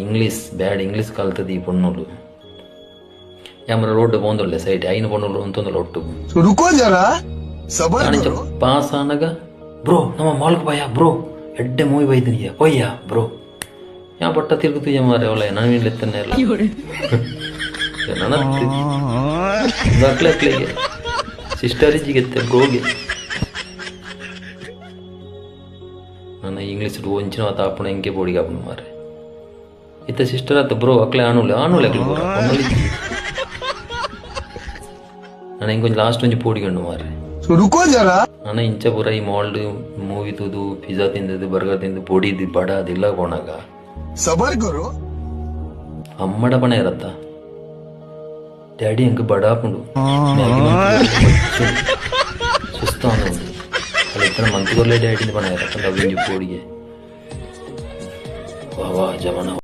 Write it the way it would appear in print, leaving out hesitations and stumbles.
English ಬ್ಯಾಡ್ English ಕಲ್ತದ್ದು ಈ ಪೊಣ್ಣುಲು ಯಾಮರ road ಪೋಂದೊಳ್ಳೆ side ಐನು ಪೊಣ್ಣುಲು ಅಂತಂದಲ್ಲ ಒಟ್ಟು ಪಾಸ್ ಆನಾಗ ಬ್ರೋ ನಮ್ಮ ಮಾಲ್ಕ್ ಬಾಯ ಬ್ರೋ ಎಡ್ಡೆ ಮೂವಿ ಬೈದನಿಯ ಪೊಯ್ಯ ಬ್ರೋ ಯಾ ಪಟ್ಟ ತಿರುಗುತ್ತೀಯ ಮಾರೆ ಅವಳ ನಾನು ಇಲ್ಲೆತ್ತನೆ ಎಲ್ಲ ಅಕ್ಲೆಗೆ ಸಿಸ್ಟರಿಜಿಗೆತ್ತೆ ಬ್ರೋಗೆ ನನ್ನ ಇಂಗ್ಲೀಷ್ ಒಂಚಿನ ತಾಪಣ ಹೆಂಗೆ ಬೋಡಿಗಾಪಣ ಮಾರೆ ಇತ್ತ ಸಿಸ್ಟರ್ ಆತ ಬ್ರೋ ಅಕ್ಲೆ ಆಣುಲೆ ನಾನು ಹೆಂಗೆ ಲಾಸ್ಟ್ ಒಂಜಿ ಪೋಡಿಗಂಡು ಮಾರೆ ನಾನು ಇಂಚ ಪೂರ ಈ ಮಾಲ್ಡ್ ಮೂವಿ ತೂದು ಪಿಜ್ಜಾ ತಿಂದದ್ದು ಬರ್ಗರ್ ತಿಂದು ಪೊಡಿದು ಬಡ ಅದೆಲ್ಲ ಕೊಣಾಗ ಅಮ್ಮಡ ಪಣ ಇರತ್ತ ಡ್ಯಾಡಿ ಹೆಂಗೆ ಬಡ ಹಾಕೊಂಡು ಸುಸ್ತ ಅನ್ನೋದು ಅಲ್ಲಿ ಇತರ ಮಂತ್ಗೊರ್ಲೆ ಡ್ಯಾಡಿಂದ ಪಣ ಇರತ್ತ ಅವಿಂಜಿ ಪೋಡಿಗೆ ವಾ ವಾ ಜಮನ